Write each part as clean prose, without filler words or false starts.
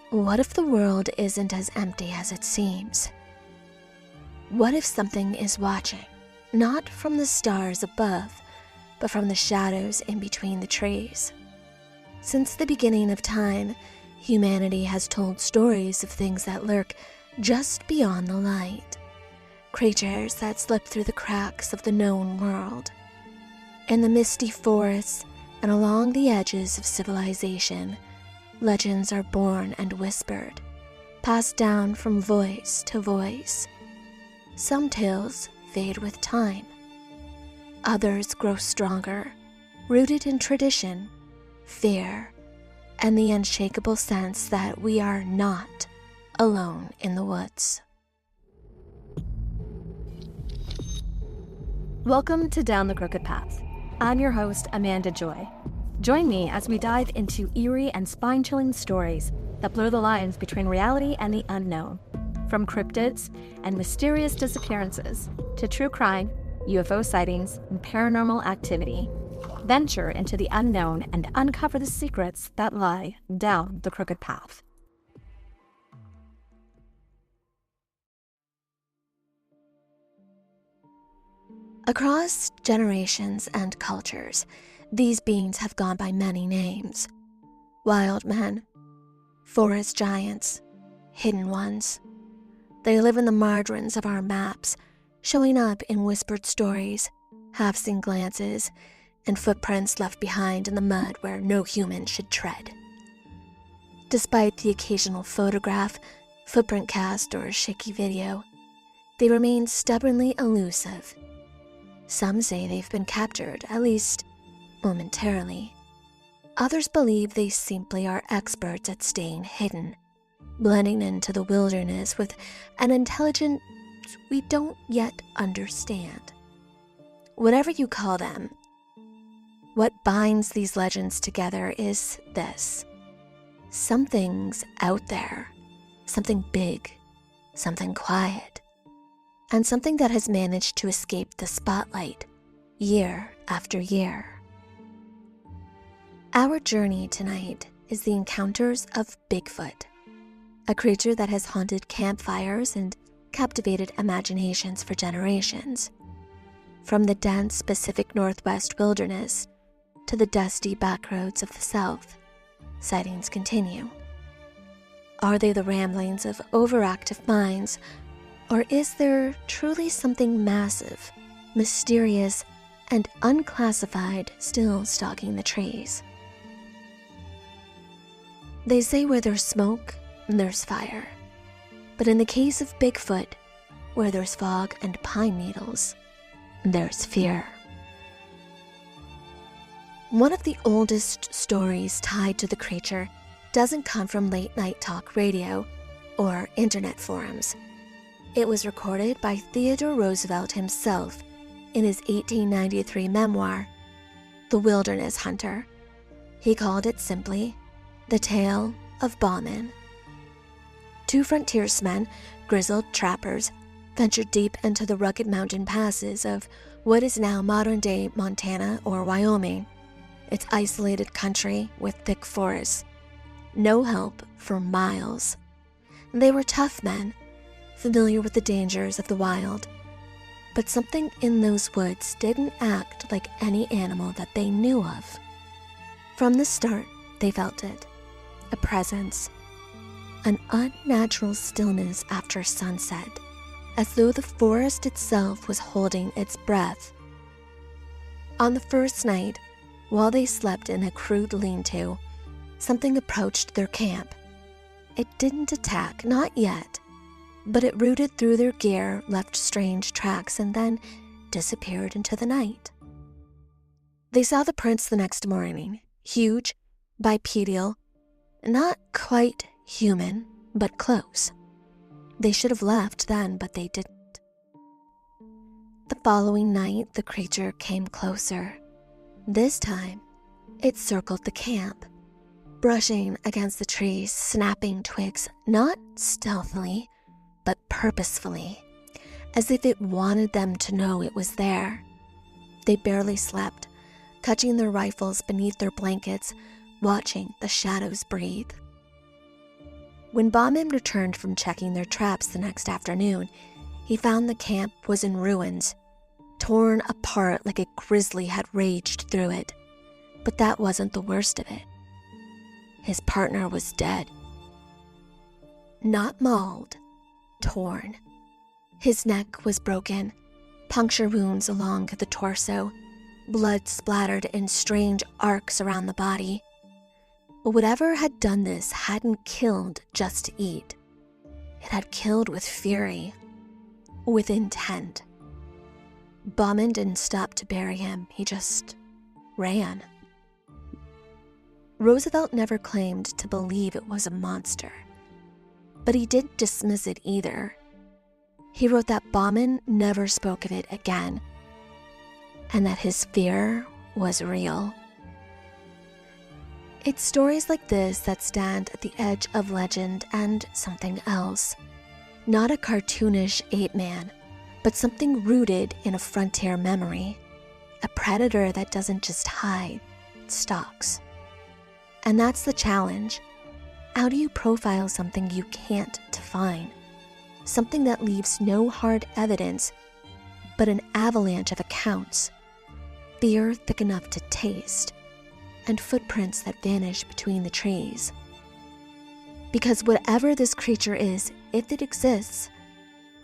What if the world isn't as empty as it seems? What if something is watching, not from the stars above, but from the shadows in between the trees? Since the beginning of time, humanity has told stories of things that lurk just beyond the light, creatures that slip through the cracks of the known world. In the misty forests and along the edges of civilization, legends are born and whispered, passed down from voice to voice. Some tales fade with time. Others grow stronger, rooted in tradition, fear, and the unshakable sense that we are not alone in the woods. Welcome to Down the Crooked Path. I'm your host, Amanda Joy. Join me as we dive into eerie and spine-chilling stories that blur the lines between reality and the unknown. From cryptids and mysterious disappearances to true crime, UFO sightings, and paranormal activity, venture into the unknown and uncover the secrets that lie down the crooked path. Across generations and cultures, these beings have gone by many names. Wild men, forest giants, hidden ones. They live in the margins of our maps, showing up in whispered stories, half-seen glances, and footprints left behind in the mud where no human should tread. Despite the occasional photograph, footprint cast, or shaky video, they remain stubbornly elusive. Some say they've been captured, at least momentarily. Others believe they simply are experts at staying hidden, blending into the wilderness with an intelligence we don't yet understand. Whatever you call them, what binds these legends together is this: something's out there, something big, something quiet, and something that has managed to escape the spotlight year after year. Our journey tonight is the encounters of Bigfoot, a creature that has haunted campfires and captivated imaginations for generations. From the dense Pacific Northwest wilderness to the dusty backroads of the South, sightings continue. Are they the ramblings of overactive minds, or is there truly something massive, mysterious, and unclassified still stalking the trees? They say where there's smoke, there's fire. But in the case of Bigfoot, where there's fog and pine needles, there's fear. One of the oldest stories tied to the creature doesn't come from late-night talk radio or internet forums. It was recorded by Theodore Roosevelt himself in his 1893 memoir, The Wilderness Hunter. He called it simply The Tale of Bauman. Two frontiersmen, grizzled trappers, ventured deep into the rugged mountain passes of what is now modern-day Montana or Wyoming. It's isolated country with thick forests. No help for miles. They were tough men, familiar with the dangers of the wild. But something in those woods didn't act like any animal that they knew of. From the start, they felt it. A presence. An unnatural stillness after sunset, as though the forest itself was holding its breath. On the first night, while they slept in a crude lean-to, something approached their camp. It didn't attack, not yet, but it rooted through their gear, left strange tracks, and then disappeared into the night. They saw the prints the next morning, huge, bipedal, not quite human, but close. They should have left then, but they didn't. The following night, the creature came closer. This time, it circled the camp, brushing against the trees, snapping twigs, not stealthily, but purposefully, as if it wanted them to know it was there. They barely slept, catching their rifles beneath their blankets, watching the shadows breathe. When Bauman returned from checking their traps the next afternoon, he found the camp was in ruins, torn apart like a grizzly had raged through it. But that wasn't the worst of it. His partner was dead. Not mauled, torn. His neck was broken, puncture wounds along the torso, blood splattered in strange arcs around the body. But whatever had done this hadn't killed just to eat. It had killed with fury, with intent. Bauman didn't stop to bury him, he just ran. Roosevelt never claimed to believe it was a monster, but he didn't dismiss it either. He wrote that Bauman never spoke of it again, and that his fear was real. It's stories like this that stand at the edge of legend and something else. Not a cartoonish ape man, but something rooted in a frontier memory. A predator that doesn't just hide, it stalks. And that's the challenge. How do you profile something you can't define? Something that leaves no hard evidence, but an avalanche of accounts. Fear thick enough to taste, and footprints that vanish between the trees. Because whatever this creature is, if it exists,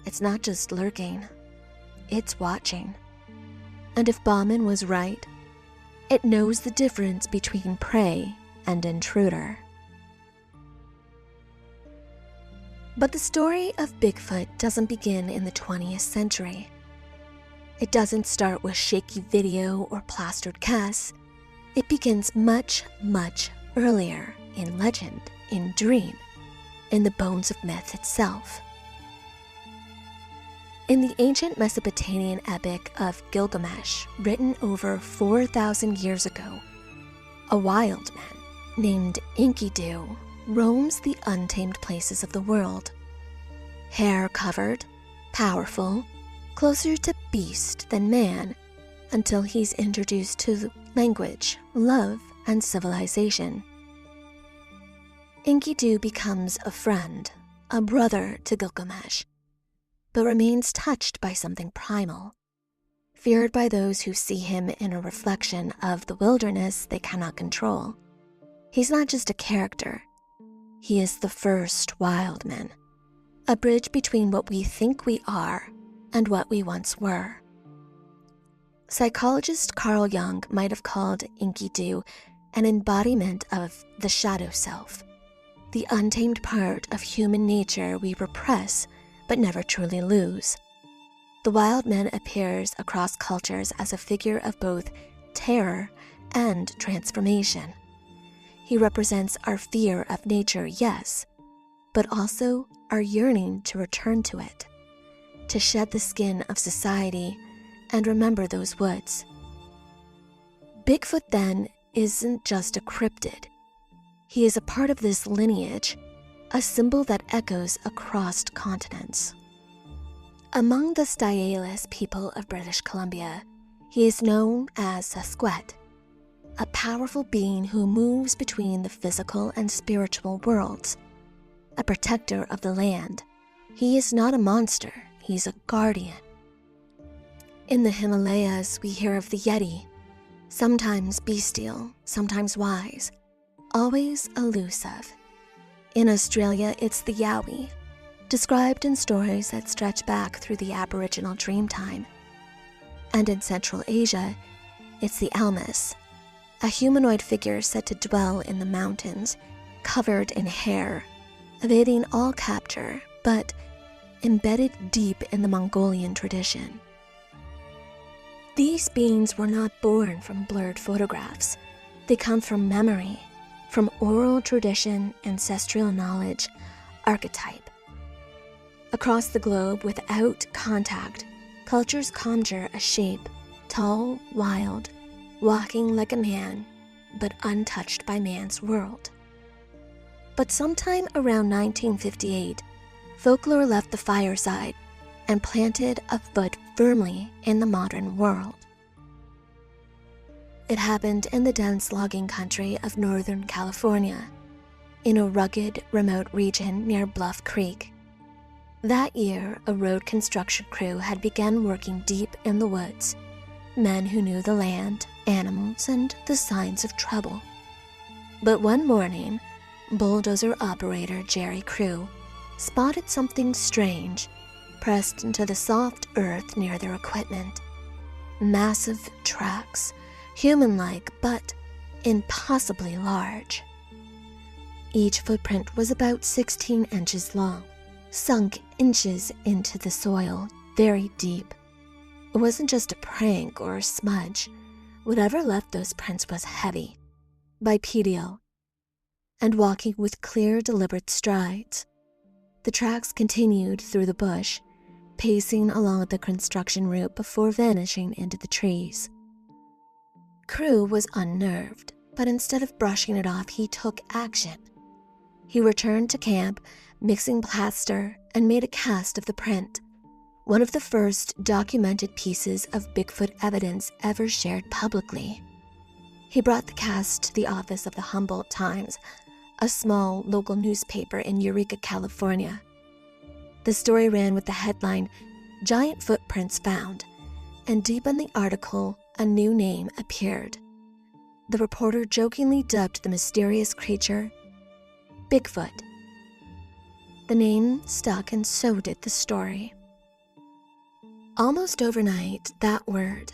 it's not just lurking, it's watching. And if Bauman was right, it knows the difference between prey and intruder. But the story of Bigfoot doesn't begin in the 20th century. It doesn't start with shaky video or plastered casts. It begins much, much earlier in legend, in dream, in the bones of myth itself. In the ancient Mesopotamian epic of Gilgamesh, written over 4,000 years ago, a wild man named Enkidu roams the untamed places of the world. Hair-covered, powerful, closer to beast than man, until he's introduced to language, love, and civilization. Enkidu becomes a friend, a brother to Gilgamesh, but remains touched by something primal, feared by those who see him in a reflection of the wilderness they cannot control. He's not just a character, he is the first wild man, a bridge between what we think we are and what we once were. Psychologist Carl Jung might have called Enkidu an embodiment of the shadow self, the untamed part of human nature we repress but never truly lose. The wild man appears across cultures as a figure of both terror and transformation. He represents our fear of nature, yes, but also our yearning to return to it, to shed the skin of society and remember those woods. Bigfoot, then, isn't just a cryptid. He is a part of this lineage, a symbol that echoes across continents. Among the Styalis people of British Columbia, he is known as Sasquatch, a powerful being who moves between the physical and spiritual worlds, a protector of the land. He is not a monster, he's a guardian. In the Himalayas, we hear of the Yeti, sometimes bestial, sometimes wise, always elusive. In Australia, it's the Yowie, described in stories that stretch back through the Aboriginal Dreamtime. And in Central Asia, it's the Almas, a humanoid figure said to dwell in the mountains, covered in hair, evading all capture, but embedded deep in the Mongolian tradition. These beings were not born from blurred photographs. They come from memory, from oral tradition, ancestral knowledge, archetype. Across the globe, without contact, cultures conjure a shape, tall, wild, walking like a man, but untouched by man's world. But sometime around 1958, folklore left the fireside and planted a foot firmly in the modern world. It happened in the dense logging country of Northern California. in a rugged, remote region near Bluff Creek. That year, a road construction crew had begun working deep in the woods. Men who knew the land, animals, and the signs of trouble. But one morning, bulldozer operator Jerry Crew spotted something strange pressed into the soft earth near their equipment. Massive tracks, human-like but impossibly large. Each footprint was about 16 inches long, sunk inches into the soil, very deep. It wasn't just a prank or a smudge. Whatever left those prints was heavy, bipedal, and walking with clear, deliberate strides. The tracks continued through the bush, pacing along the construction route before vanishing into the trees. Crew was unnerved, but instead of brushing it off, he took action. He returned to camp, mixing plaster, and made a cast of the print, one of the first documented pieces of Bigfoot evidence ever shared publicly. He brought the cast to the office of the Humboldt Times, a small local newspaper in Eureka, California. The story ran with the headline, "Giant Footprints Found," and deep in the article, a new name appeared. The reporter jokingly dubbed the mysterious creature Bigfoot. The name stuck, and so did the story. Almost overnight, that word,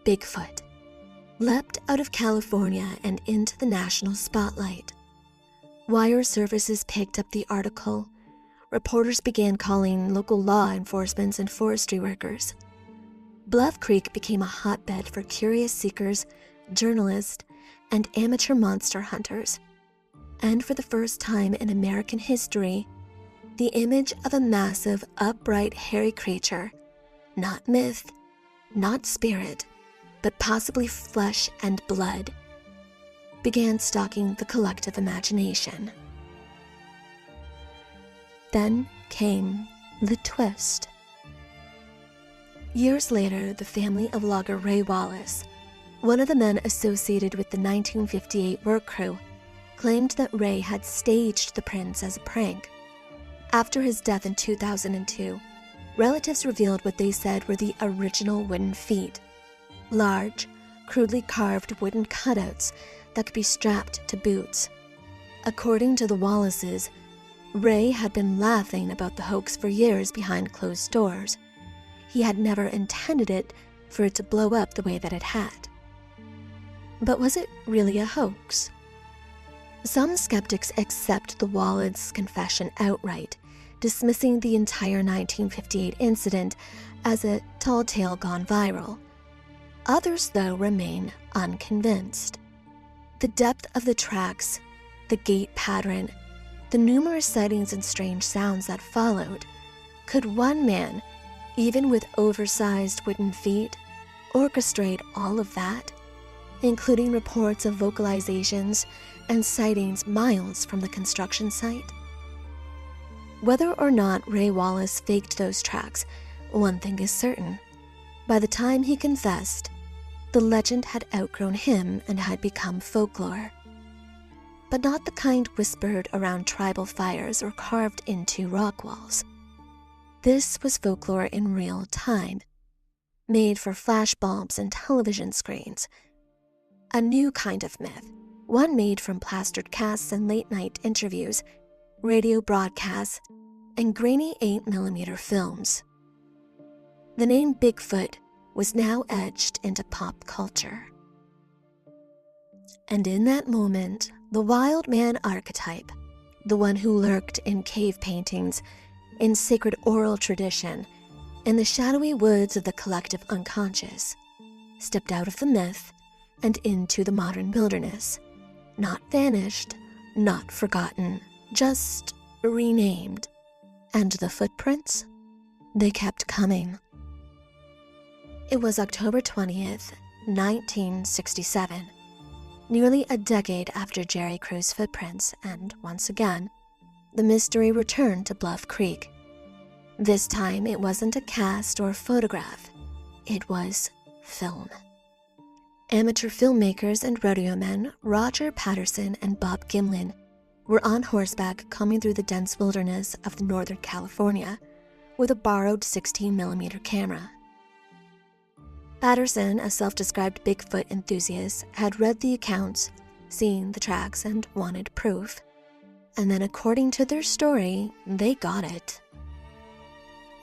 Bigfoot, leapt out of California and into the national spotlight. Wire services picked up the article. Reporters began calling local law enforcement and forestry workers. Bluff Creek became a hotbed for curious seekers, journalists, and amateur monster hunters. And for the first time in American history, the image of a massive, upright, hairy creature, not myth, not spirit, but possibly flesh and blood, began stalking the collective imagination. Then came the twist. Years later, the family of logger Ray Wallace, one of the men associated with the 1958 work crew, claimed that Ray had staged the prints as a prank. After his death in 2002, relatives revealed what they said were the original wooden feet, large, crudely carved wooden cutouts that could be strapped to boots. According to the Wallaces, Ray had been laughing about the hoax for years behind closed doors. He had never intended it for it to blow up the way that it had. But was it really a hoax? Some skeptics accept the Wallace confession outright, dismissing the entire 1958 incident as a tall tale gone viral. Others, though, remain unconvinced. The depth of the tracks, the gait pattern, the numerous sightings and strange sounds that followed. Could one man, even with oversized wooden feet, orchestrate all of that, including reports of vocalizations and sightings miles from the construction site? Whether or not Ray Wallace faked those tracks, one thing is certain. By the time he confessed, the legend had outgrown him and had become folklore. But not the kind whispered around tribal fires or carved into rock walls. This was folklore in real time, made for flashbulbs and television screens. A new kind of myth, one made from plastered casts and late-night interviews, radio broadcasts, and grainy 8mm films. The name Bigfoot was now etched into pop culture. And in that moment, the wild man archetype, the one who lurked in cave paintings, in sacred oral tradition, in the shadowy woods of the collective unconscious, stepped out of the myth and into the modern wilderness. Not vanished, not forgotten, just renamed. And the footprints? They kept coming. It was October 20th, 1967, nearly a decade after Jerry Crew's footprints, and once again, the mystery returned to Bluff Creek. This time, it wasn't a cast or photograph. It was film. Amateur filmmakers and rodeo men Roger Patterson and Bob Gimlin were on horseback coming through the dense wilderness of Northern California with a borrowed 16mm camera. Patterson, a self-described Bigfoot enthusiast, had read the accounts, seen the tracks, and wanted proof. And then, according to their story, they got it.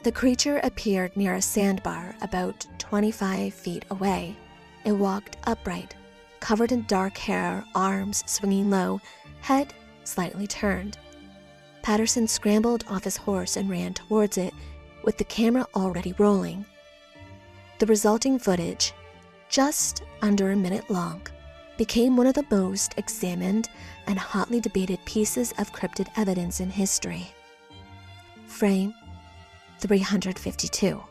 The creature appeared near a sandbar about 25 feet away. It walked upright, covered in dark hair, arms swinging low, head slightly turned. Patterson scrambled off his horse and ran towards it, with the camera already rolling. The resulting footage, just under a minute long, became one of the most examined and hotly debated pieces of cryptid evidence in history. Frame 352.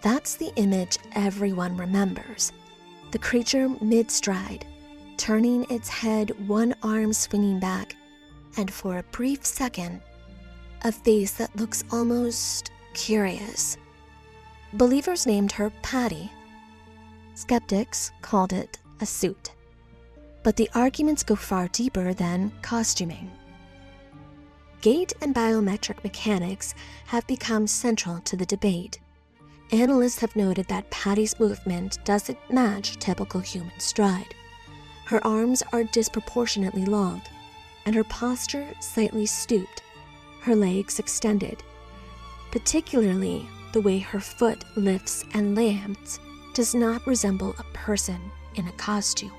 That's the image everyone remembers. The creature mid-stride, turning its head, one arm swinging back, and for a brief second, a face that looks almost curious. Believers named her Patty. Skeptics called it a suit. But the arguments go far deeper than costuming. Gait and biometric mechanics have become central to the debate. Analysts have noted that Patty's movement doesn't match typical human stride. Her arms are disproportionately long, and her posture slightly stooped, her legs extended. Particularly, the way her foot lifts and lands does not resemble a person in a costume.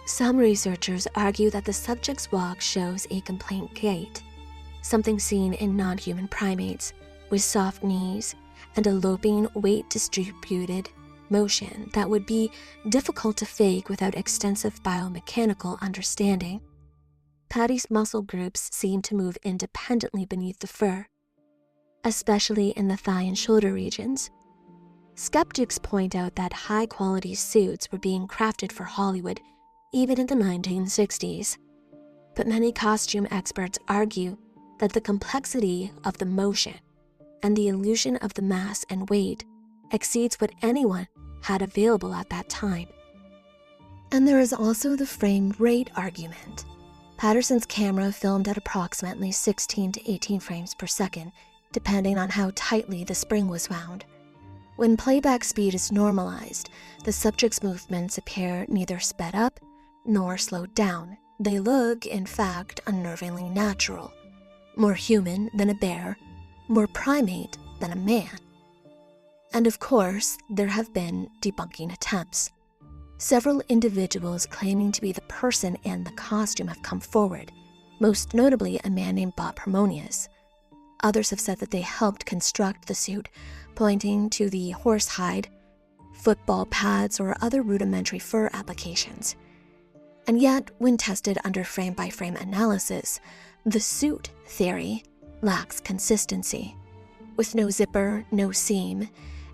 Some researchers argue that the subject's walk shows a complaint gait, something seen in non-human primates, with soft knees and a loping, weight-distributed motion that would be difficult to fake without extensive biomechanical understanding. Patty's muscle groups seem to move independently beneath the fur, especially in the thigh and shoulder regions. Skeptics point out that high-quality suits were being crafted for Hollywood even in the 1960s. But many costume experts argue that the complexity of the motion and the illusion of the mass and weight exceeds what anyone had available at that time. And there is also the frame rate argument. Patterson's camera filmed at approximately 16 to 18 frames per second, depending on how tightly the spring was wound. When playback speed is normalized, the subject's movements appear neither sped up nor slowed down. They look, in fact, unnervingly natural, more human than a bear, more primate than a man. And of course, there have been debunking attempts. Several individuals claiming to be the person in the costume have come forward, most notably a man named Bob Harmonious. Others have said that they helped construct the suit, pointing to the horsehide, football pads, or other rudimentary fur applications. And yet, when tested under frame-by-frame analysis, the suit theory lacks consistency, with no zipper, no seam,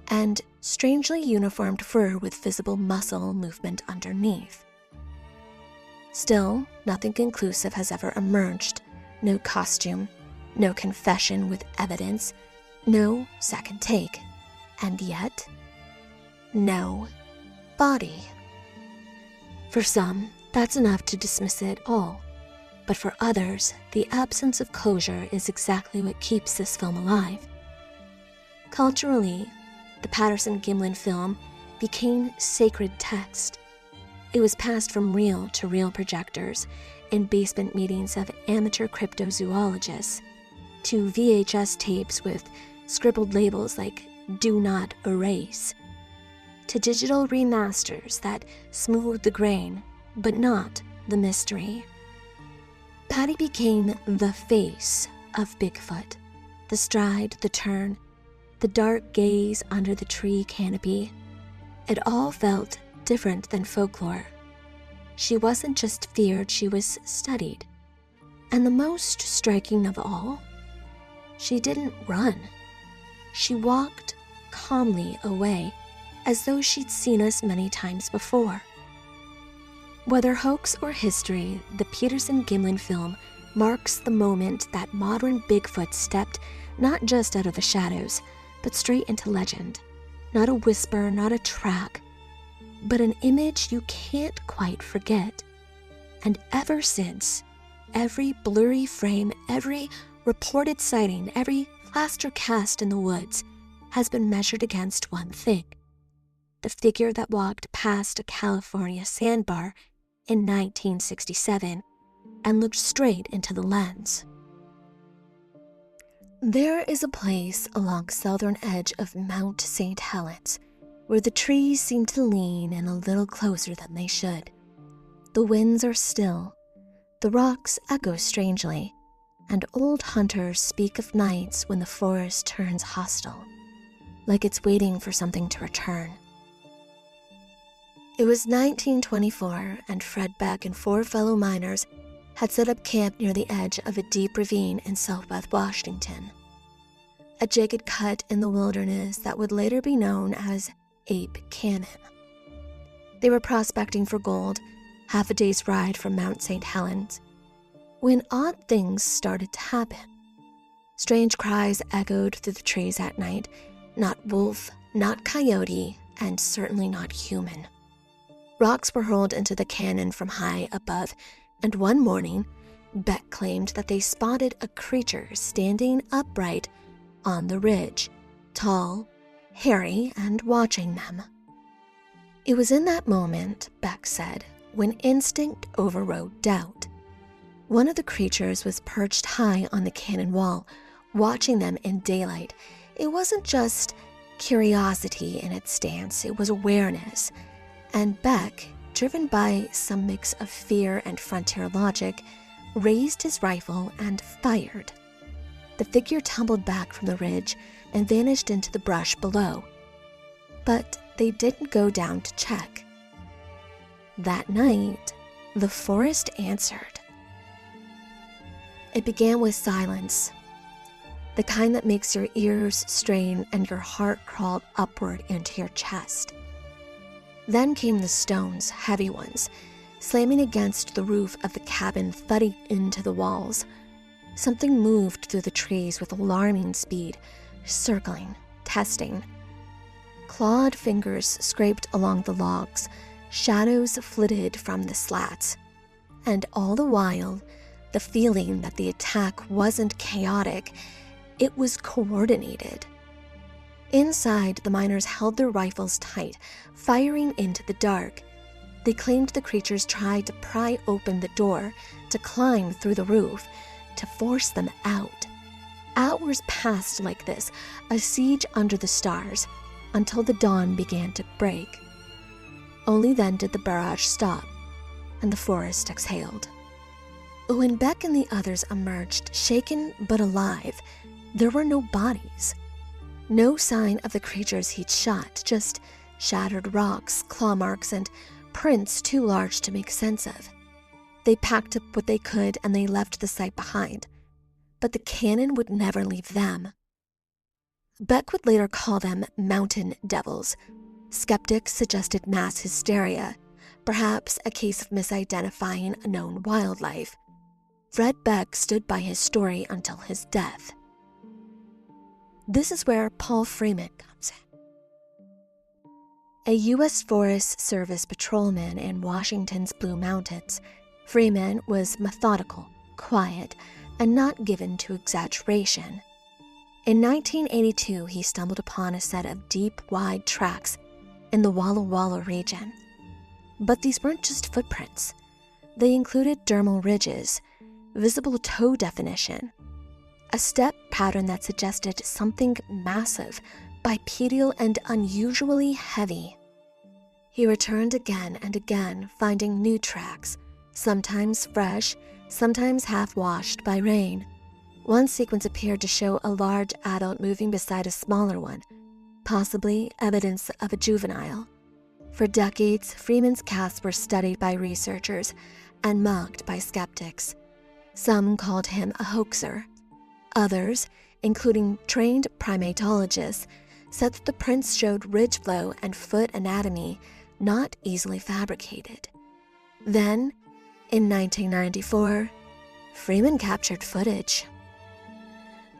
and strangely uniformed fur with visible muscle movement underneath. Still, nothing conclusive has ever emerged. No costume, no confession with evidence, no second take, and yet, no body. For some, that's enough to dismiss it all. But for others, the absence of closure is exactly what keeps this film alive. Culturally, the Patterson-Gimlin film became sacred text. It was passed from reel to reel projectors in basement meetings of amateur cryptozoologists, to VHS tapes with scribbled labels like "Do Not Erase," to digital remasters that smooth the grain, but not the mystery. Patty became the face of Bigfoot. The stride, the turn, the dark gaze under the tree canopy. It all felt different than folklore. She wasn't just feared, she was studied. And the most striking of all, she didn't run. She walked calmly away, as though she'd seen us many times before. Whether hoax or history, the Patterson-Gimlin film marks the moment that modern Bigfoot stepped not just out of the shadows, but straight into legend. Not a whisper, not a track, but an image you can't quite forget. And ever since, every blurry frame, every reported sighting, every plaster cast in the woods has been measured against one thing: the figure that walked past a California sandbar in 1967 and looked straight into the lens. There is a place along the southern edge of Mount St. Helens where the trees seem to lean in a little closer than they should. The winds are still, the rocks echo strangely, and old hunters speak of nights when the forest turns hostile, like it's waiting for something to return. It was 1924, and Fred Beck and 4 fellow miners had set up camp near the edge of a deep ravine in southwest Washington, a jagged cut in the wilderness that would later be known as Ape Canyon. They were prospecting for gold, half a day's ride from Mount St. Helens, when odd things started to happen. Strange cries echoed through the trees at night, not wolf, not coyote, and certainly not human. Rocks were hurled into the canyon from high above, and one morning, Beck claimed that they spotted a creature standing upright on the ridge, tall, hairy, and watching them. It was in that moment, Beck said, when instinct overrode doubt. One of the creatures was perched high on the canyon wall, watching them in daylight. It wasn't just curiosity in its stance, it was awareness. And Beck, driven by some mix of fear and frontier logic, raised his rifle and fired. The figure tumbled back from the ridge and vanished into the brush below. But they didn't go down to check. That night, the forest answered. It began with silence, the kind that makes your ears strain and your heart crawl upward into your chest. Then came the stones, heavy ones, slamming against the roof of the cabin, thudding into the walls. Something moved through the trees with alarming speed, circling, testing. Clawed fingers scraped along the logs, shadows flitted from the slats. And all the while, the feeling that the attack wasn't chaotic, it was coordinated. Inside, the miners held their rifles tight, firing into the dark. They claimed the creatures tried to pry open the door, to climb through the roof, to force them out. Hours passed like this, a siege under the stars, until the dawn began to break. Only then did the barrage stop, and the forest exhaled. When Beck and the others emerged, shaken but alive, there were no bodies. No sign of the creatures he'd shot, just shattered rocks, claw marks, and prints too large to make sense of. They packed up what they could and they left the site behind. But the canyon would never leave them. Beck would later call them mountain devils. Skeptics suggested mass hysteria, perhaps a case of misidentifying a known wildlife. Fred Beck stood by his story until his death. This is where Paul Freeman comes in. A U.S. Forest Service patrolman in Washington's Blue Mountains, Freeman was methodical, quiet, and not given to exaggeration. In 1982, he stumbled upon a set of deep, wide tracks in the Walla Walla region. But these weren't just footprints. They included dermal ridges, visible toe definition, a step pattern that suggested something massive, bipedal, and unusually heavy. He returned again and again, finding new tracks, sometimes fresh, sometimes half-washed by rain. One sequence appeared to show a large adult moving beside a smaller one, possibly evidence of a juvenile. For decades, Freeman's casts were studied by researchers and mocked by skeptics. Some called him a hoaxer. Others, including trained primatologists, said that the prints showed ridge flow and foot anatomy not easily fabricated. Then, in 1994, Freeman captured footage.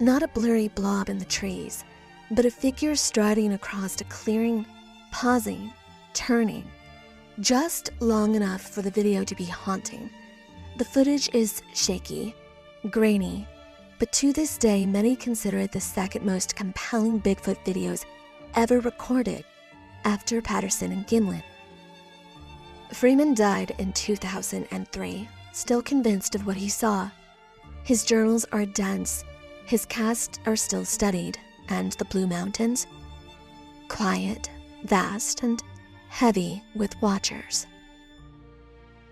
Not a blurry blob in the trees, but a figure striding across a clearing, pausing, turning, just long enough for the video to be haunting. The footage is shaky, grainy, but to this day, many consider it the second most compelling Bigfoot videos ever recorded after Patterson and Gimlin. Freeman died in 2003, still convinced of what he saw. His journals are dense, his casts are still studied, and the Blue Mountains? Quiet, vast, and heavy with watchers.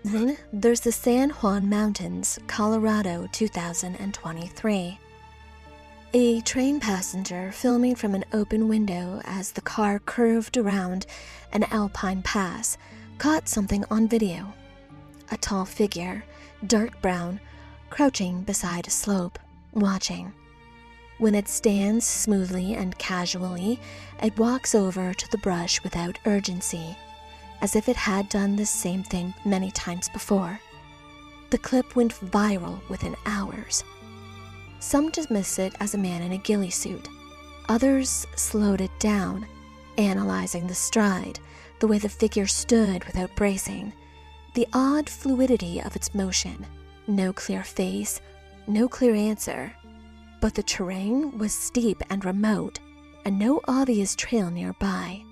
Then there's the San Juan Mountains, Colorado, 2023. A train passenger filming from an open window as the car curved around an alpine pass caught something on video. A tall figure, dark brown, crouching beside a slope, watching. When it stands smoothly and casually, it walks over to the brush without urgency, as if it had done the same thing many times before. The clip went viral within hours. Some dismiss it as a man in a ghillie suit. Others slowed it down, analyzing the stride, the way the figure stood without bracing, the odd fluidity of its motion. No clear face, no clear answer. But the terrain was steep and remote, and no obvious trail nearby.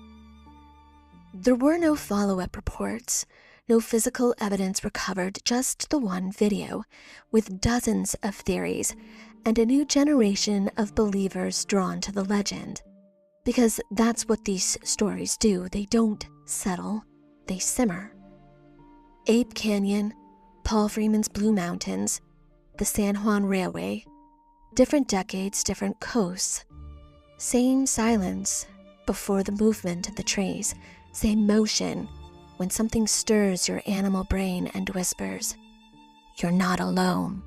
There were no follow-up reports, no physical evidence recovered, just the one video, with dozens of theories, and a new generation of believers drawn to the legend. Because that's what these stories do. They don't settle, they simmer. Ape Canyon, Paul Freeman's Blue Mountains, the San Juan Railway, different decades, different coasts. Same silence before the movement of the trees, same motion when something stirs your animal brain and whispers, "You're not alone."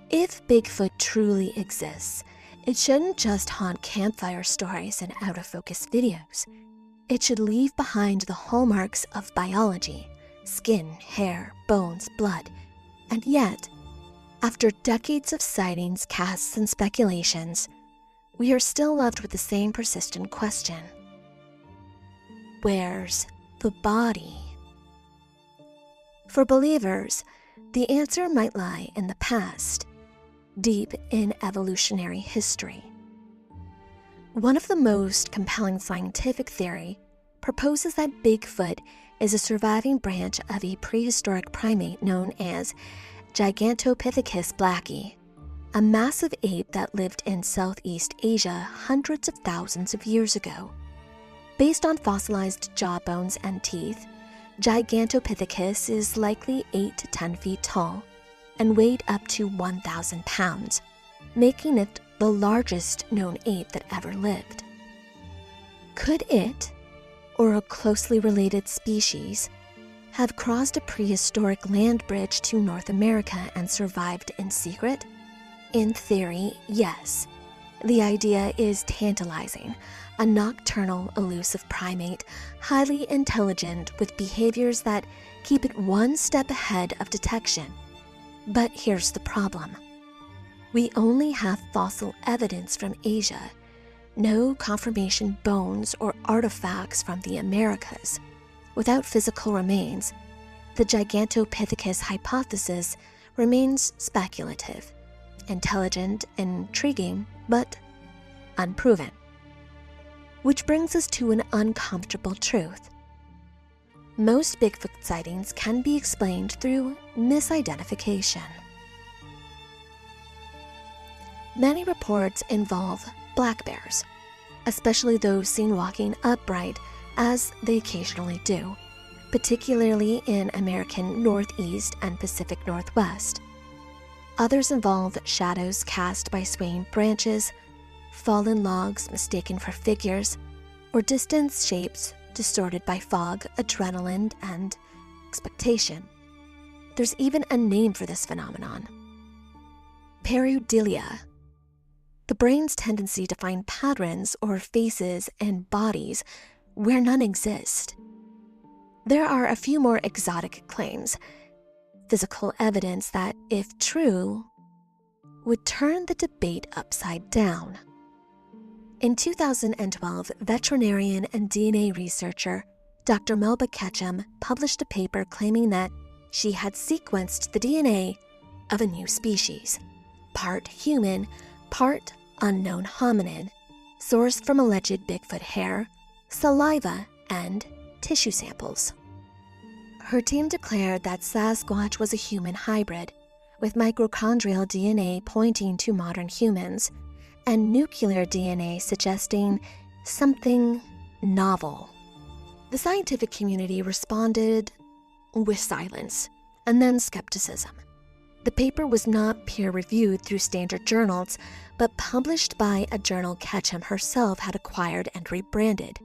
If Bigfoot truly exists, it shouldn't just haunt campfire stories and out-of-focus videos. It should leave behind the hallmarks of biology, skin, hair, bones, blood. And yet, after decades of sightings, casts, and speculations, we are still left with the same persistent question. Where's the body? For believers, the answer might lie in the past, deep in evolutionary history. One of the most compelling scientific theory proposes that Bigfoot is a surviving branch of a prehistoric primate known as Gigantopithecus blacki, a massive ape that lived in Southeast Asia hundreds of thousands of years ago. Based on fossilized jawbones and teeth, Gigantopithecus is likely 8 to 10 feet tall and weighed up to 1,000 pounds, making it the largest known ape that ever lived. Could it, or a closely related species, have crossed a prehistoric land bridge to North America and survived in secret? In theory, yes. The idea is tantalizing. A nocturnal, elusive primate, highly intelligent with behaviors that keep it one step ahead of detection. But here's the problem. We only have fossil evidence from Asia, no confirmation bones or artifacts from the Americas. Without physical remains, the Gigantopithecus hypothesis remains speculative, intelligent, intriguing, but unproven. Which brings us to an uncomfortable truth. Most Bigfoot sightings can be explained through misidentification. Many reports involve black bears, especially those seen walking upright, as they occasionally do, particularly in American Northeast and Pacific Northwest. Others involve shadows cast by swaying branches, fallen logs mistaken for figures, or distant shapes distorted by fog, adrenaline, and expectation. There's even a name for this phenomenon: pareidolia, the brain's tendency to find patterns or faces in bodies where none exist. There are a few more exotic claims, physical evidence that, if true, would turn the debate upside down. In 2012, veterinarian and DNA researcher Dr. Melba Ketchum published a paper claiming that she had sequenced the DNA of a new species, part human, part unknown hominid, sourced from alleged Bigfoot hair, saliva, and tissue samples. Her team declared that Sasquatch was a human hybrid, with mitochondrial DNA pointing to modern humans, and nuclear DNA suggesting something novel. The scientific community responded with silence, and then skepticism. The paper was not peer-reviewed through standard journals, but published by a journal Ketchum herself had acquired and rebranded.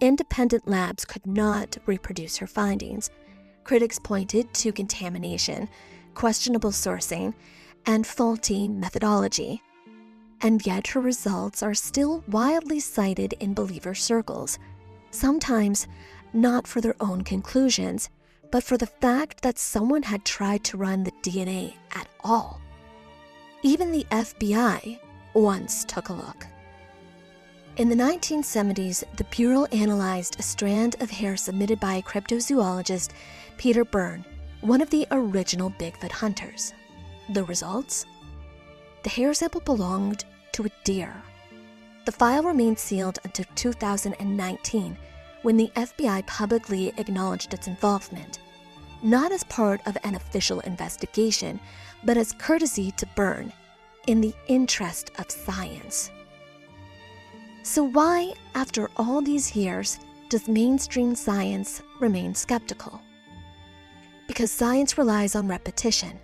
Independent labs could not reproduce her findings. Critics pointed to contamination, questionable sourcing, and faulty methodology. And yet her results are still widely cited in believer circles, sometimes not for their own conclusions, but for the fact that someone had tried to run the DNA at all. Even the FBI once took a look. In the 1970s, the Bureau analyzed a strand of hair submitted by cryptozoologist Peter Byrne, one of the original Bigfoot hunters. The results? The hair sample belonged to a deer. The file remained sealed until 2019, when the FBI publicly acknowledged its involvement, not as part of an official investigation, but as courtesy to Byrne, in the interest of science. So why, after all these years, does mainstream science remain skeptical? Because science relies on repetition,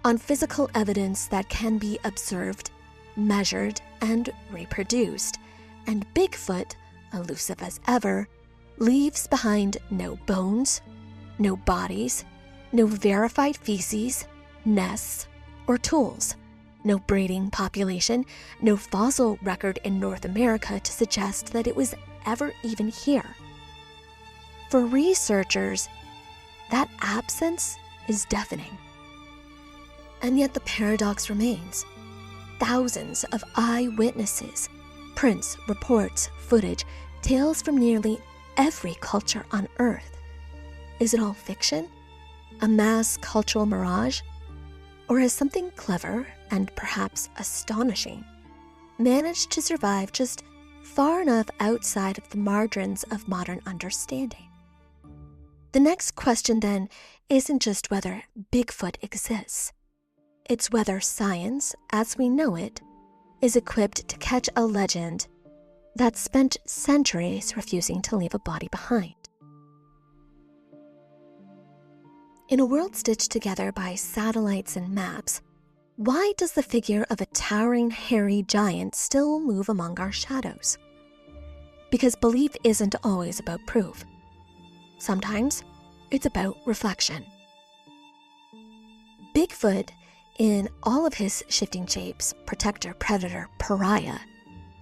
on physical evidence that can be observed, measured, and reproduced, and Bigfoot, elusive as ever, leaves behind no bones, no bodies, no verified feces, nests, or tools, no breeding population, no fossil record in North America to suggest that it was ever even here. For researchers, that absence is deafening. And yet the paradox remains. Thousands of eyewitnesses, prints, reports, footage, tales from nearly every culture on Earth. Is it all fiction? A mass cultural mirage? Or has something clever and perhaps astonishing managed to survive just far enough outside of the margins of modern understanding? The next question then isn't just whether Bigfoot exists. It's whether science, as we know it, is equipped to catch a legend that spent centuries refusing to leave a body behind. In a world stitched together by satellites and maps, why does the figure of a towering, hairy giant still move among our shadows? Because belief isn't always about proof. Sometimes it's about reflection. Bigfoot, in all of his shifting shapes, protector, predator, pariah,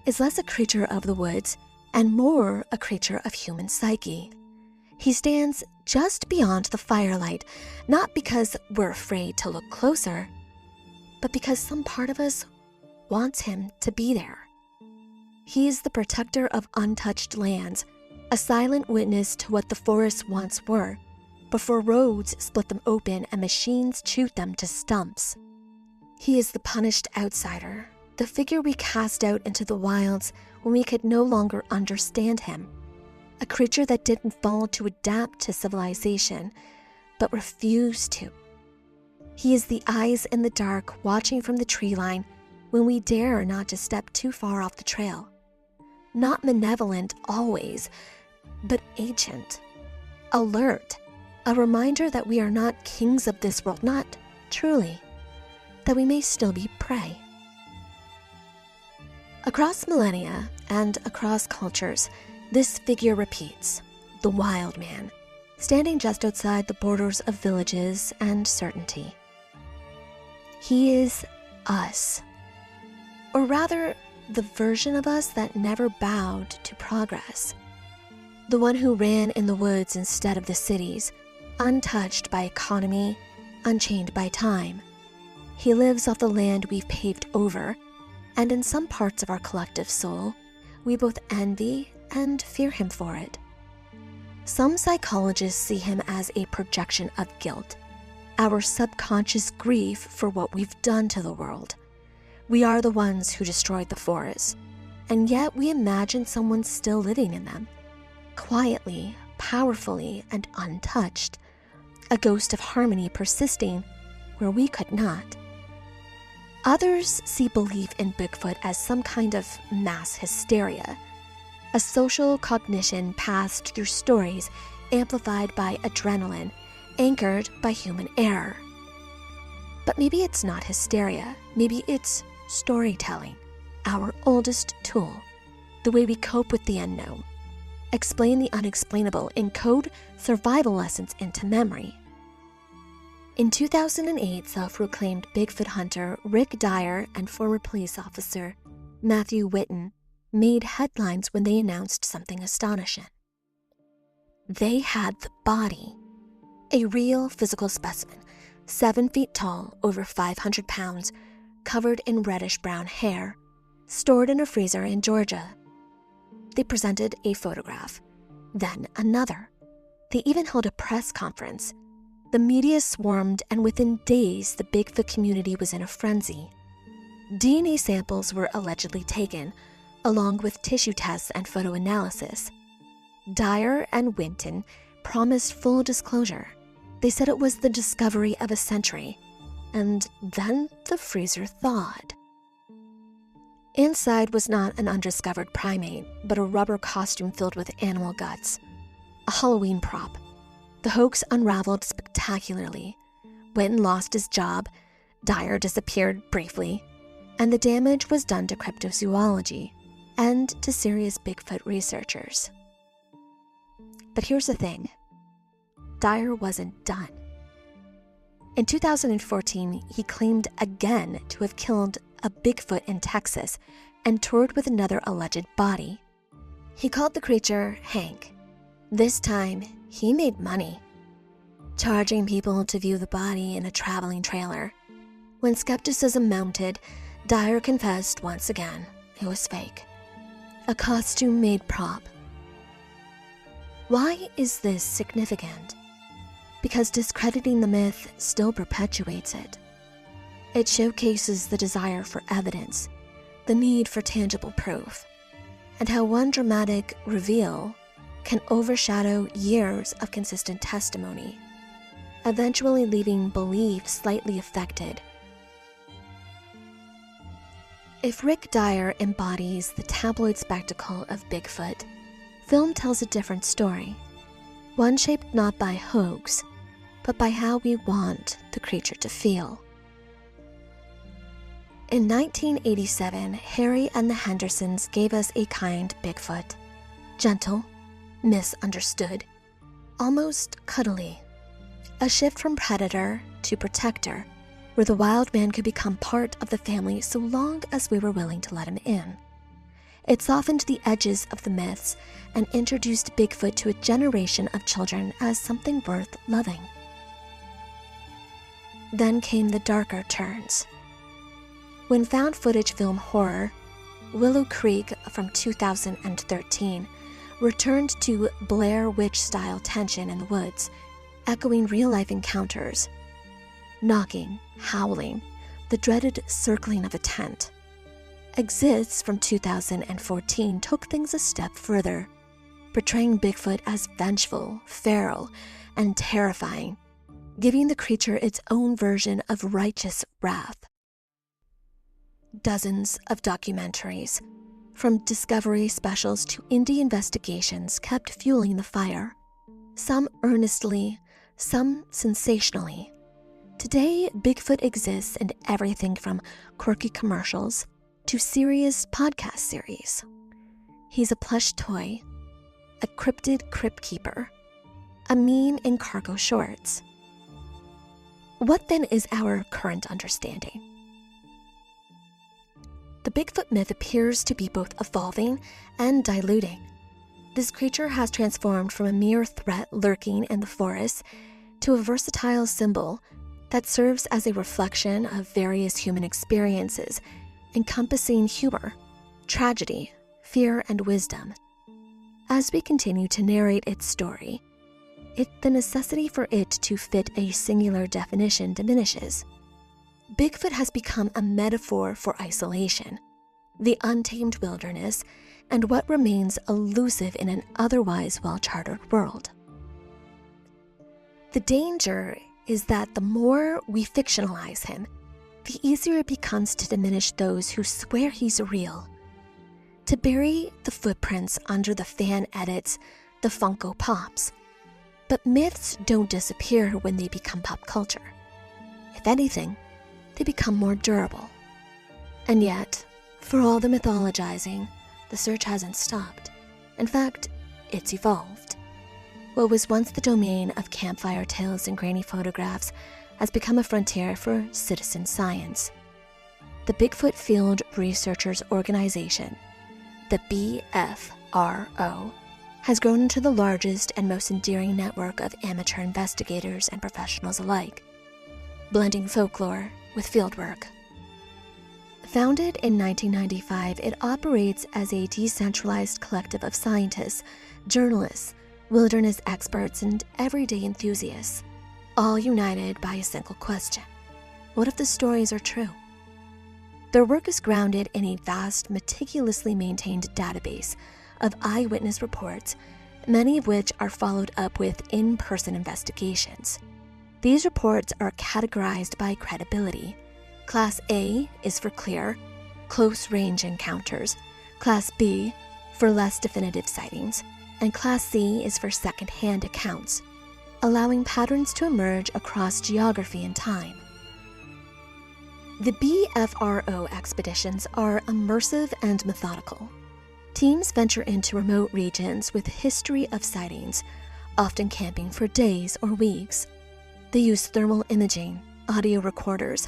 is less a creature of the woods and more a creature of human psyche. He stands just beyond the firelight, not because we're afraid to look closer, but because some part of us wants him to be there. He is the protector of untouched lands, a silent witness to what the forests once were, before roads split them open and machines chewed them to stumps. He is the punished outsider, the figure we cast out into the wilds when we could no longer understand him, a creature that didn't fall to adapt to civilization, but refused to. He is the eyes in the dark watching from the tree line when we dare not to step too far off the trail. Not malevolent always, but ancient, alert, a reminder that we are not kings of this world, not truly, that we may still be prey. Across millennia and across cultures, this figure repeats, the wild man, standing just outside the borders of villages and certainty. He is us, or rather, the version of us that never bowed to progress. The one who ran in the woods instead of the cities, untouched by economy, unchained by time. He lives off the land we've paved over, and in some parts of our collective soul, we both envy and fear him for it. Some psychologists see him as a projection of guilt, our subconscious grief for what we've done to the world. We are the ones who destroyed the forests, and yet we imagine someone still living in them, quietly, powerfully, and untouched, a ghost of harmony persisting where we could not. Others see belief in Bigfoot as some kind of mass hysteria, a social cognition passed through stories amplified by adrenaline, anchored by human error. But maybe it's not hysteria, maybe it's storytelling, our oldest tool, the way we cope with the unknown, explain the unexplainable, encode survival lessons into memory. In 2008, self-proclaimed Bigfoot hunter Rick Dyer and former police officer Matthew Whitten made headlines when they announced something astonishing. They had the body, a real physical specimen, 7 feet tall, over 500 pounds, covered in reddish-brown hair, stored in a freezer in Georgia. They presented a photograph, then another. They even held a press conference. The media swarmed, and within days, the Bigfoot community was in a frenzy. DNA samples were allegedly taken, along with tissue tests and photo analysis. Dyer and Whitten promised full disclosure. They said it was the discovery of a century, and then the freezer thawed. Inside was not an undiscovered primate, but a rubber costume filled with animal guts, a Halloween prop. The hoax unraveled spectacularly. Whitten lost his job, Dyer disappeared briefly, and the damage was done to cryptozoology and to serious Bigfoot researchers. But here's the thing. Dyer wasn't done. In 2014, he claimed again to have killed a Bigfoot in Texas and toured with another alleged body. He called the creature Hank. This time, he made money, charging people to view the body in a traveling trailer. When skepticism mounted, Dyer confessed once again it was fake, a costume-made prop. Why is this significant? Because discrediting the myth still perpetuates it. It showcases the desire for evidence, the need for tangible proof, and how one dramatic reveal can overshadow years of consistent testimony, eventually leaving belief slightly affected. If Rick Dyer embodies the tabloid spectacle of Bigfoot, film tells a different story, one shaped not by hoax, but by how we want the creature to feel. In 1987, Harry and the Hendersons gave us a kind Bigfoot, gentle, misunderstood, almost cuddly, a shift from predator to protector, where the wild man could become part of the family so long as we were willing to let him in. It softened the edges of the myths and introduced Bigfoot to a generation of children as something worth loving. Then came the darker turns. When found footage film horror, Willow Creek from 2013 returned to Blair Witch-style tension in the woods, echoing real-life encounters. Knocking, howling, the dreaded circling of a tent. Exists from 2014 took things a step further, portraying Bigfoot as vengeful, feral, and terrifying, giving the creature its own version of righteous wrath. Dozens of documentaries, from Discovery specials to indie investigations, kept fueling the fire, some earnestly, some sensationally. Today, Bigfoot exists in everything from quirky commercials to serious podcast series. He's a plush toy, a cryptid crypt keeper, a meme in cargo shorts. What then is our current understanding? The Bigfoot myth appears to be both evolving and diluting. This creature has transformed from a mere threat lurking in the forest to a versatile symbol that serves as a reflection of various human experiences, encompassing humor, tragedy, fear, and wisdom. As we continue to narrate its story, the necessity for it to fit a singular definition diminishes. Bigfoot has become a metaphor for isolation, the untamed wilderness, and what remains elusive in an otherwise well-charted world. The danger is that the more we fictionalize him, the easier it becomes to diminish those who swear he's real, to bury the footprints under the fan edits, the Funko Pops. But myths don't disappear when they become pop culture. If anything, they become more durable. And yet, for all the mythologizing, the search hasn't stopped. In fact, it's evolved. What was once the domain of campfire tales and grainy photographs has become a frontier for citizen science. The Bigfoot Field Researchers Organization, the BFRO, has grown into the largest and most endearing network of amateur investigators and professionals alike, blending folklore with fieldwork. Founded in 1995, it operates as a decentralized collective of scientists, journalists, wilderness experts, and everyday enthusiasts, all united by a single question: what if the stories are true? Their work is grounded in a vast, meticulously maintained database of eyewitness reports, many of which are followed up with in-person investigations. These reports are categorized by credibility. Class A is for clear, close-range encounters, Class B for less definitive sightings, and Class C is for second-hand accounts, allowing patterns to emerge across geography and time. The BFRO expeditions are immersive and methodical. Teams venture into remote regions with a history of sightings, often camping for days or weeks. They use thermal imaging, audio recorders,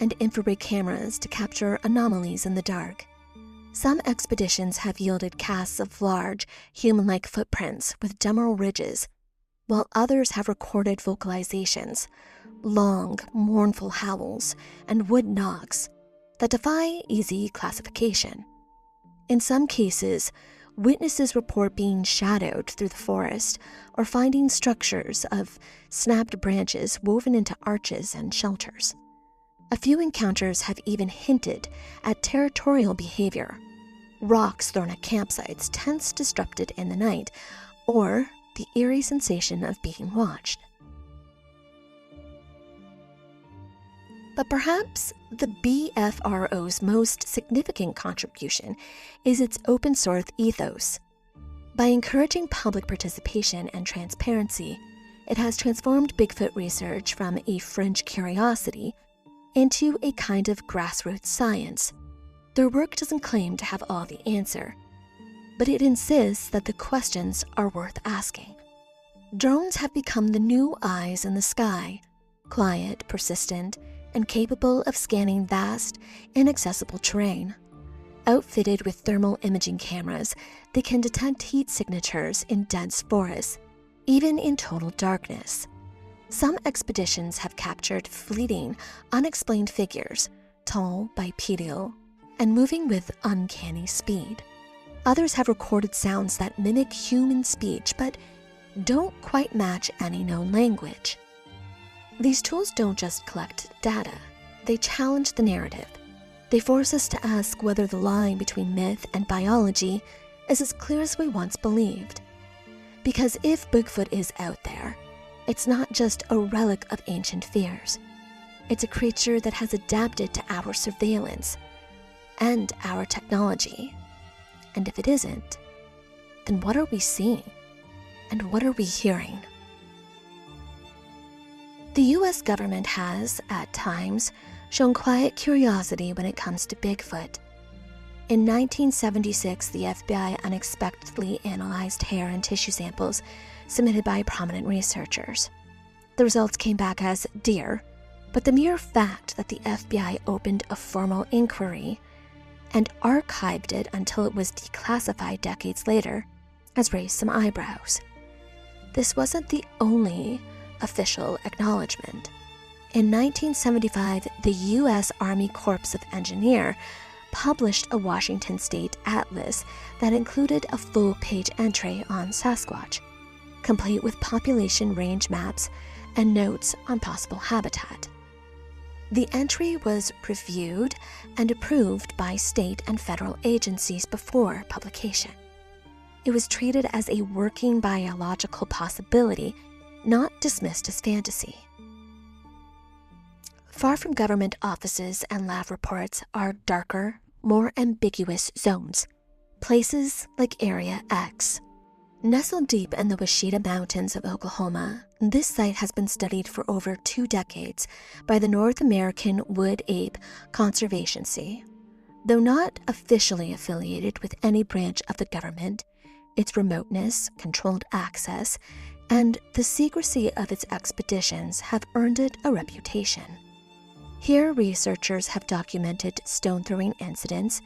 and infrared cameras to capture anomalies in the dark. Some expeditions have yielded casts of large, human-like footprints with demeral ridges, while others have recorded vocalizations, long, mournful howls, and wood knocks that defy easy classification. In some cases, witnesses report being shadowed through the forest or finding structures of snapped branches woven into arches and shelters. A few encounters have even hinted at territorial behavior: rocks thrown at campsites, tents disrupted in the night, or the eerie sensation of being watched. But perhaps the BFRO's most significant contribution is its open source ethos. By encouraging public participation and transparency, it has transformed Bigfoot research from a fringe curiosity into a kind of grassroots science. Their work doesn't claim to have all the answer, but it insists that the questions are worth asking. Drones have become the new eyes in the sky, quiet, persistent, and capable of scanning vast, inaccessible terrain. Outfitted with thermal imaging cameras, they can detect heat signatures in dense forests, even in total darkness. Some expeditions have captured fleeting, unexplained figures, tall, bipedal, and moving with uncanny speed. Others have recorded sounds that mimic human speech but don't quite match any known language. These tools don't just collect data, they challenge the narrative. They force us to ask whether the line between myth and biology is as clear as we once believed. Because if Bigfoot is out there, it's not just a relic of ancient fears. It's a creature that has adapted to our surveillance and our technology. And if it isn't, then what are we seeing? And what are we hearing? The US government has, at times, shown quiet curiosity when it comes to Bigfoot. In 1976, the FBI unexpectedly analyzed hair and tissue samples submitted by prominent researchers. The results came back as deer, but the mere fact that the FBI opened a formal inquiry and archived it until it was declassified decades later has raised some eyebrows. This wasn't the only official acknowledgement. In 1975, the U.S. Army Corps of Engineers published a Washington State atlas that included a full-page entry on Sasquatch, complete with population range maps and notes on possible habitat. The entry was reviewed and approved by state and federal agencies before publication. It was treated as a working biological possibility, not dismissed as fantasy. Far from government offices and lab reports are darker, more ambiguous zones, places like Area X. Nestled deep in the Washita Mountains of Oklahoma, this site has been studied for over 2 decades by the North American Wood Ape Conservancy. Though not officially affiliated with any branch of the government, its remoteness, controlled access, and the secrecy of its expeditions have earned it a reputation. Here, researchers have documented stone-throwing incidents,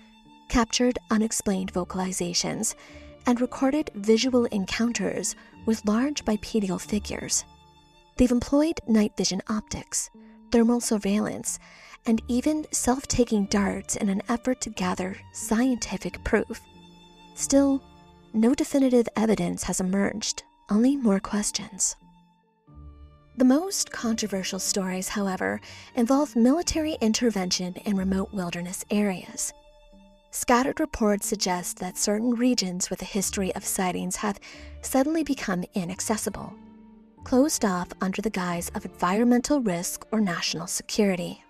captured unexplained vocalizations, and recorded visual encounters with large bipedal figures. They've employed night vision optics, thermal surveillance, and even self-taking darts in an effort to gather scientific proof. Still, no definitive evidence has emerged, only more questions. The most controversial stories, however, involve military intervention in remote wilderness areas. Scattered reports suggest that certain regions with a history of sightings have suddenly become inaccessible, closed off under the guise of environmental risk or national security.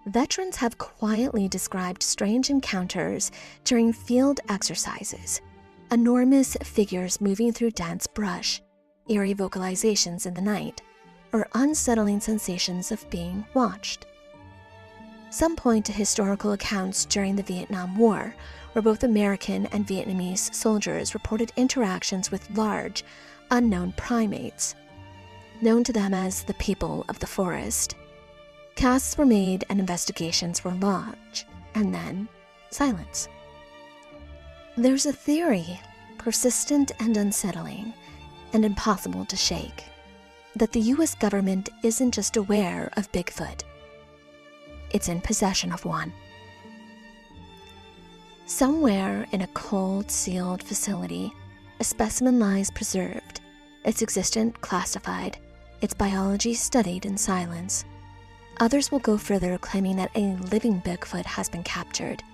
Veterans have quietly described strange encounters during field exercises, enormous figures moving through dense brush, eerie vocalizations in the night, or unsettling sensations of being watched. Some point to historical accounts during the Vietnam War, where both American and Vietnamese soldiers reported interactions with large, unknown primates, known to them as the people of the forest. Casts were made and investigations were launched, and then silence. There's a theory, persistent and unsettling, and impossible to shake, that the U.S. government isn't just aware of Bigfoot. It's in possession of one. Somewhere in a cold, sealed facility, a specimen lies preserved, its existence classified, its biology studied in silence. Others will go further, claiming that a living Bigfoot has been captured,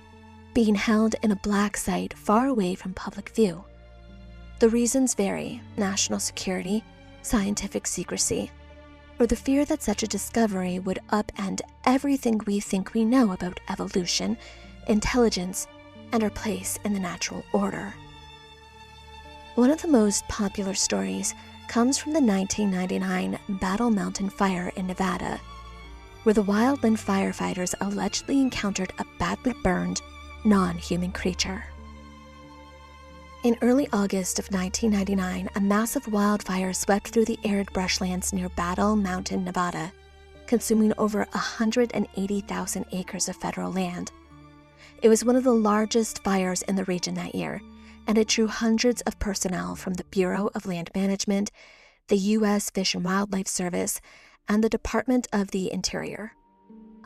being held in a black site far away from public view. The reasons vary: national security, scientific secrecy, or the fear that such a discovery would upend everything we think we know about evolution, intelligence, and our place in the natural order. One of the most popular stories comes from the 1999 Battle Mountain fire in Nevada, where the wildland firefighters allegedly encountered a badly burned, non-human creature. In early August of 1999, a massive wildfire swept through the arid brushlands near Battle Mountain, Nevada, consuming over 180,000 acres of federal land. It was one of the largest fires in the region that year, and it drew hundreds of personnel from the Bureau of Land Management, the U.S. Fish and Wildlife Service, and the Department of the Interior.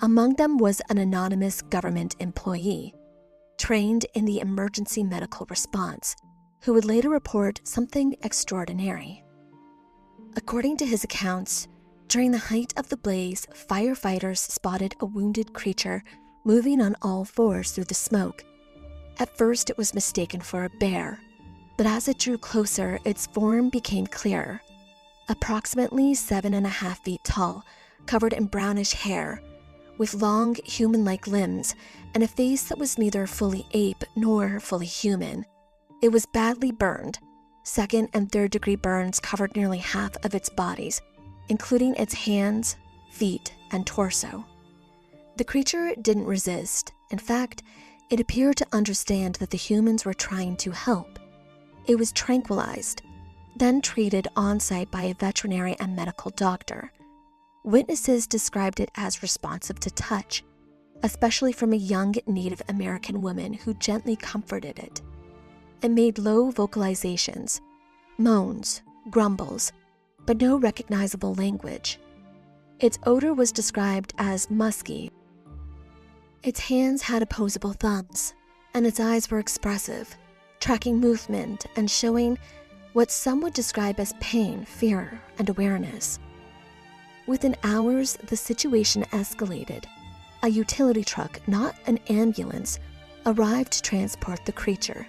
Among them was an anonymous government employee, trained in the emergency medical response, who would later report something extraordinary. According to his accounts, during the height of the blaze, firefighters spotted a wounded creature moving on all fours through the smoke. At first, it was mistaken for a bear, but as it drew closer, its form became clearer. Approximately 7.5 feet tall, covered in brownish hair, with long, human-like limbs and a face that was neither fully ape nor fully human. It was badly burned. Second and third degree burns covered nearly half of its bodies, including its hands, feet, and torso. The creature didn't resist. In fact, it appeared to understand that the humans were trying to help. It was tranquilized, then treated on-site by a veterinary and medical doctor. Witnesses described it as responsive to touch, especially from a young Native American woman who gently comforted it. It made low vocalizations, moans, grumbles, but no recognizable language. Its odor was described as musky. Its hands had opposable thumbs, and its eyes were expressive, tracking movement and showing what some would describe as pain, fear, and awareness. Within hours, the situation escalated. A utility truck, not an ambulance, arrived to transport the creature,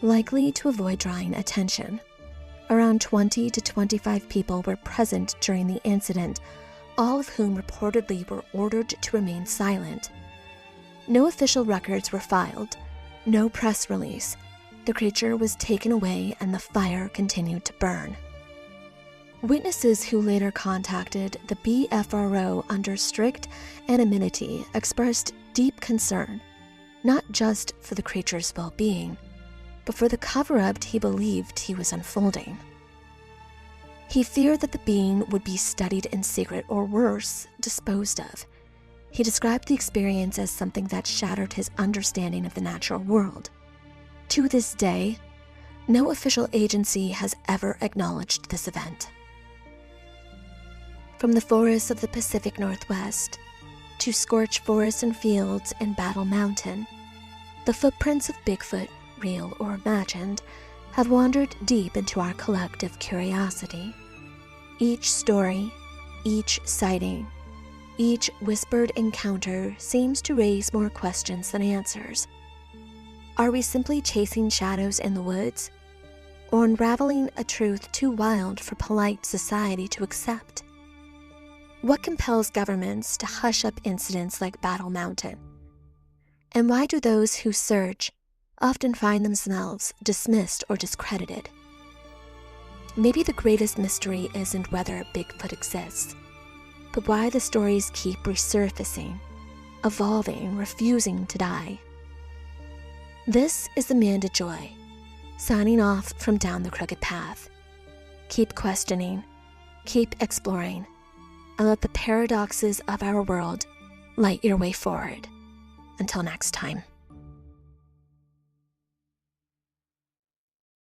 likely to avoid drawing attention. Around 20 to 25 people were present during the incident, all of whom reportedly were ordered to remain silent. No official records were filed, no press release. The creature was taken away and the fire continued to burn. Witnesses who later contacted the BFRO under strict anonymity expressed deep concern, not just for the creature's well-being, but for the cover-up he believed he was unfolding. He feared that the being would be studied in secret or worse, disposed of. He described the experience as something that shattered his understanding of the natural world. To this day, no official agency has ever acknowledged this event. From the forests of the Pacific Northwest to scorched forests and fields in Battle Mountain, the footprints of Bigfoot, real or imagined, have wandered deep into our collective curiosity. Each story, each sighting, each whispered encounter seems to raise more questions than answers. Are we simply chasing shadows in the woods, or unraveling a truth too wild for polite society to accept? What compels governments to hush up incidents like Battle Mountain? And why do those who search often find themselves dismissed or discredited? Maybe the greatest mystery isn't whether Bigfoot exists, but why the stories keep resurfacing, evolving, refusing to die. This is Amanda Joy, signing off from Down the Crooked Path. Keep questioning, keep exploring, and let the paradoxes of our world light your way forward. Until next time.